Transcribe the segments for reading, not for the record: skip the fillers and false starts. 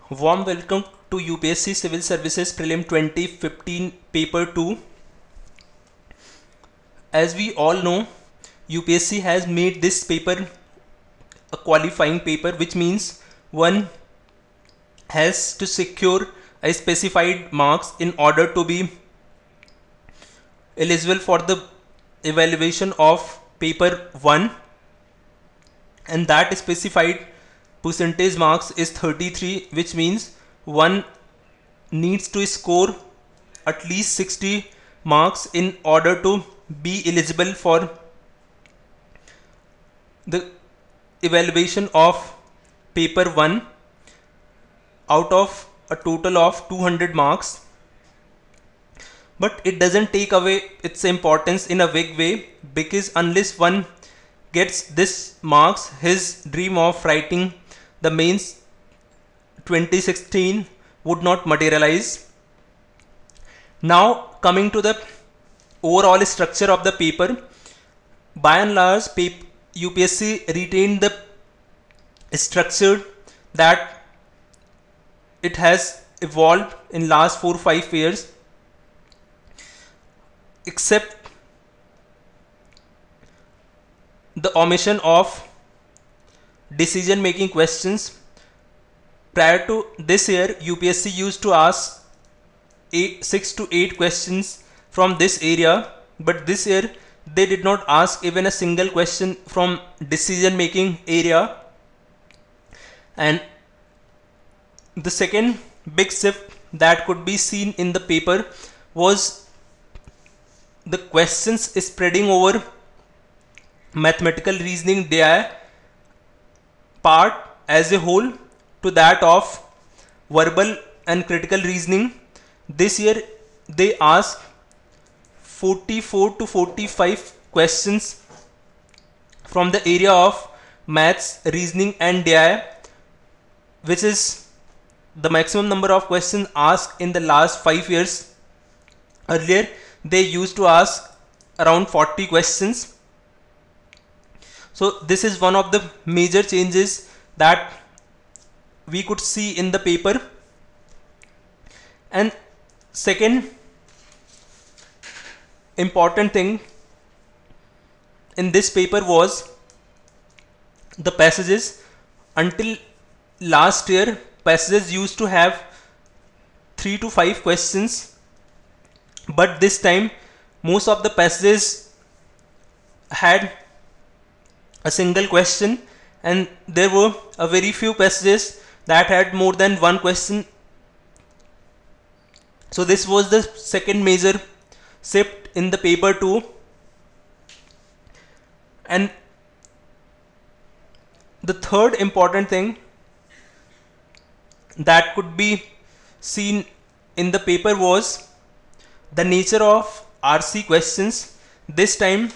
Warm welcome to UPSC Civil Services Prelim 2015 Paper 2. As we all know, UPSC has made this paper a qualifying paper, which means one has to secure a specified marks in order to be eligible for the evaluation of paper 1, and that specified percentage marks is 33, which means one needs to score at least 60 marks in order to be eligible for the evaluation of paper 1 out of a total of 200 marks. But it doesn't take away its importance in a big way, because unless one gets this marks, his dream of writing the mains 2016 would not materialize. Now coming to the overall structure of the paper, by and large UPSC retained the structure that it has evolved in last 4-5 years, except the omission of decision making questions. Prior to this year, UPSC used to ask 6 to 8 questions from this area, but this year they did not ask even a single question from decision making area. And the second big shift that could be seen in the paper was the questions spreading over mathematical reasoning DI part as a whole to that of verbal and critical reasoning. This year they asked 44 to 45 questions from the area of maths, reasoning and DI, which is the maximum number of questions asked in the last 5 years. Earlier they used to ask around 40 questions. So this is one of the major changes that we could see in the paper. And second important thing in this paper was the passages. Until last year, passages used to have 3 to 5 questions, but this time most of the passages had a single question, and there were a very few passages that had more than one question. So this was the second major shift in the paper 2. And the third important thing that could be seen in the paper was the nature of RC questions. This time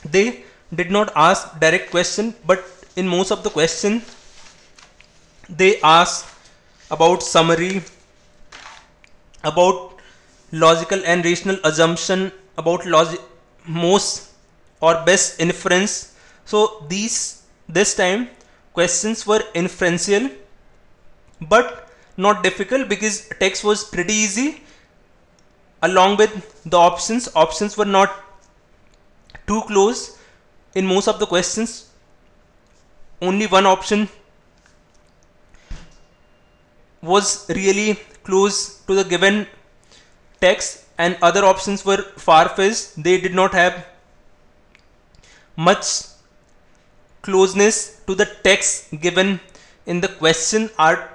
they did not ask direct question, but in most of the question they asked about summary, about logical and rational assumption, about most or best inference. So this time questions were inferential but not difficult, because text was pretty easy. Along with the options were not too close. In most of the questions only one option was really close to the given text and other options were far-fetched. They did not have much closeness to the text given in the question or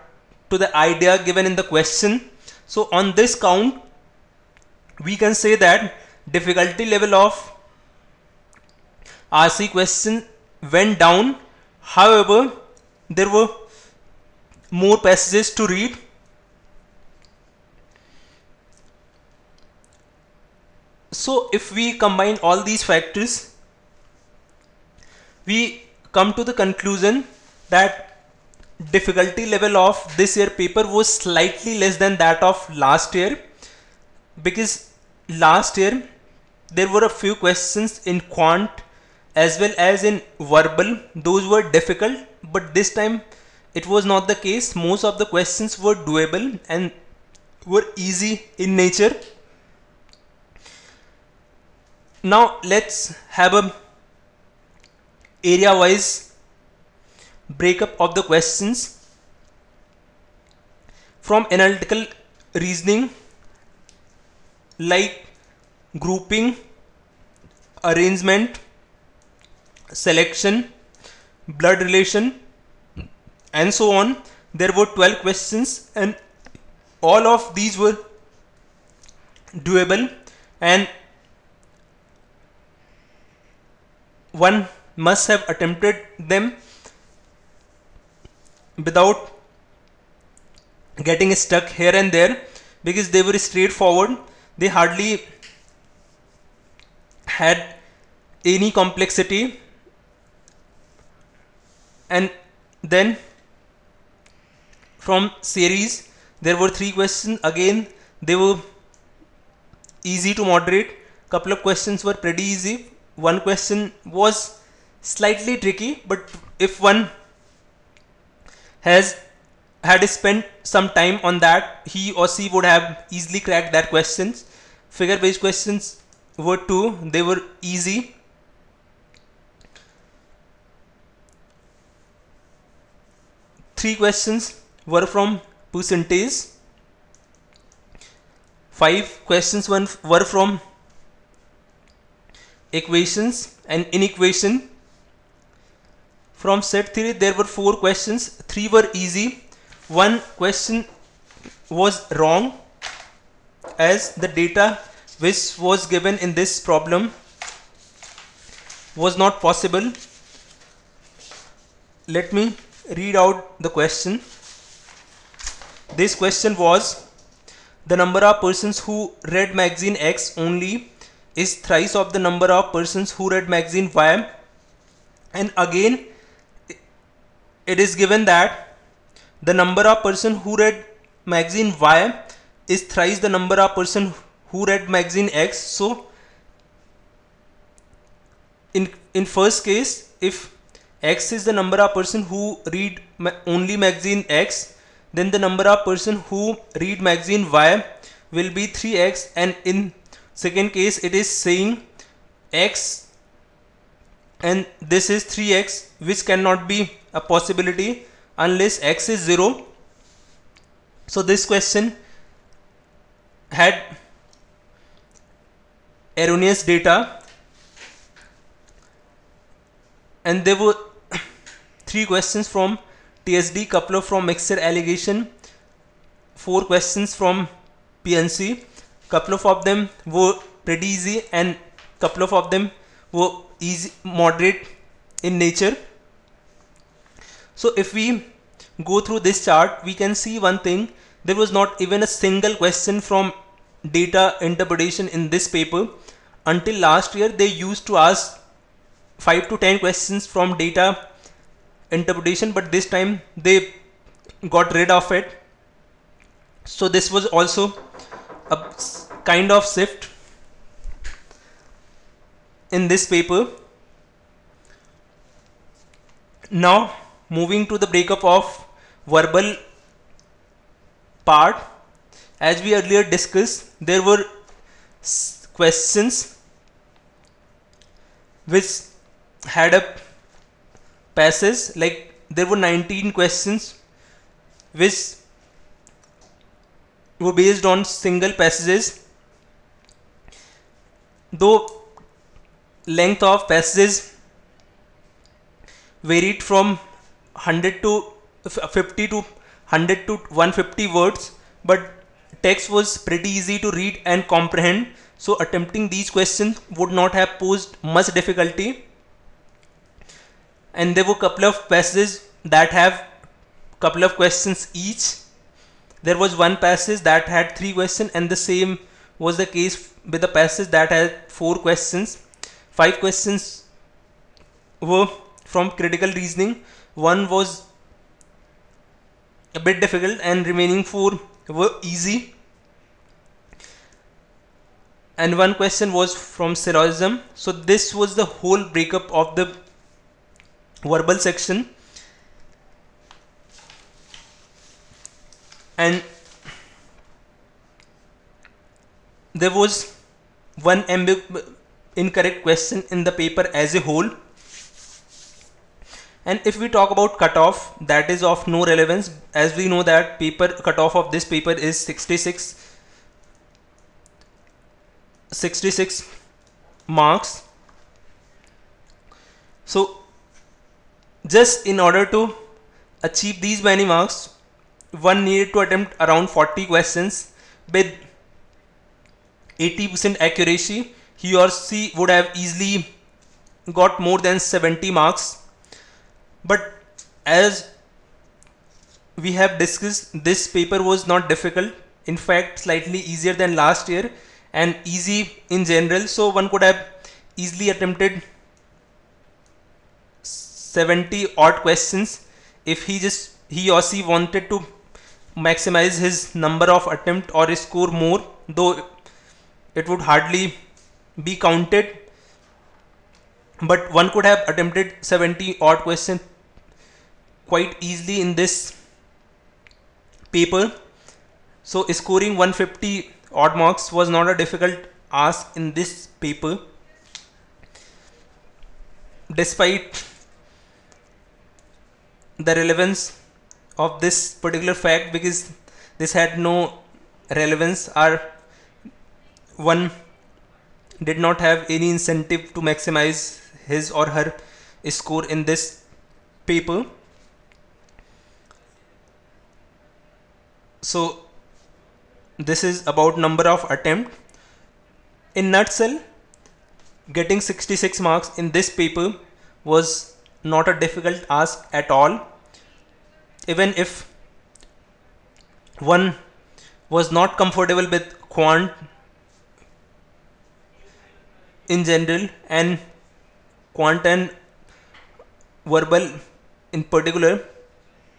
to the idea given in the question. So on this count we can say that difficulty level of RC question went down. However, there were more passages to read. So if we combine all these factors, we come to the conclusion that difficulty level of this year paper was slightly less than that of last year, because last year there were a few questions in quant as well as in verbal. Those were difficult, but this time it was not the case. Most of the questions were doable and were easy in nature. Now let's have a area wise breakup of the questions. From analytical reasoning, like grouping, arrangement, selection, blood relation, and so on, there were 12 questions, and all of these were doable, and one must have attempted them without getting stuck here and there, because they were straightforward. They hardly had any complexity. And then from series, there were 3 questions. Again, they were easy to moderate. Couple of questions were pretty easy. One question was slightly tricky, but if one had spent some time on that, he or she would have easily cracked that questions. Figure based questions were 2. They were easy. Three questions were from percentage. 5 questions were from equations and inequation. From set theory, there were 4 questions. 3 were easy. 1 question was wrong, as the data which was given in this problem was not possible. Let me read out the question. This question was: the number of persons who read magazine X only is thrice of the number of persons who read magazine Y. And again, it is given that the number of persons who read magazine Y is thrice the number of persons who read magazine X. So in first case, if X is the number of persons who read only magazine X, then the number of persons who read magazine Y will be 3x, and in second case it is saying X and this is 3x, which cannot be a possibility unless X is 0. So this question had erroneous data, and there were 3 questions from TSD, couple of from mixture allegation, 4 questions from PNC. Couple of them were pretty easy and couple of them were easy, moderate in nature. So if we go through this chart, we can see one thing: there was not even a single question from data interpretation in this paper. Until last year, they used to ask 5 to 10 questions from data interpretation, but this time they got rid of it. So this was also a kind of shift in this paper. Now moving to the breakup of verbal part. As we earlier discussed, there were questions which had a passage, like there were 19 questions which were based on single passages. Though length of passages varied from 100 to 50 to 100 to 150 words, but text was pretty easy to read and comprehend, so attempting these questions would not have posed much difficulty. And there were couple of passages that have couple of questions each. There was one passage that had 3 questions, and the same was the case with the passage that had 4 questions. 5 questions were from critical reasoning. 1 was a bit difficult and remaining 4 were easy. And 1 question was from syllogism. So this was the whole breakup of the verbal section. and there was one incorrect question in the paper as a whole. And if we talk about cutoff, that is of no relevance, as we know that cutoff of this paper is 66 marks. So just in order to achieve these many marks, one needed to attempt around 40 questions with 80% accuracy. He or she would have easily got more than 70 marks. But as we have discussed, this paper was not difficult, in fact slightly easier than last year and easy in general, so one could have easily attempted 70 odd questions if he or she wanted to maximize his number of attempt or score more, though it would hardly be counted, but one could have attempted 70 odd questions quite easily in this paper. So scoring 150 odd marks was not a difficult ask in this paper, despite the relevance of this particular fact, because this had no relevance, or one did not have any incentive to maximize his or her score in this paper. So this is about number of attempt. In nutshell, getting 66 marks in this paper was not a difficult ask at all. Even if one was not comfortable with quant in general and quant and verbal in particular,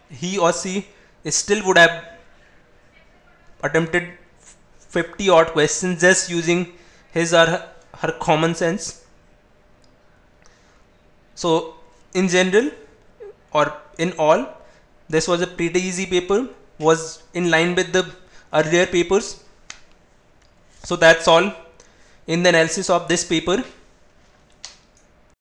he or she still would have attempted 50 odd questions just using his or her common sense. So in general, or in all, this was a pretty easy paper, was in line with the earlier papers. So that's all in the analysis of this paper.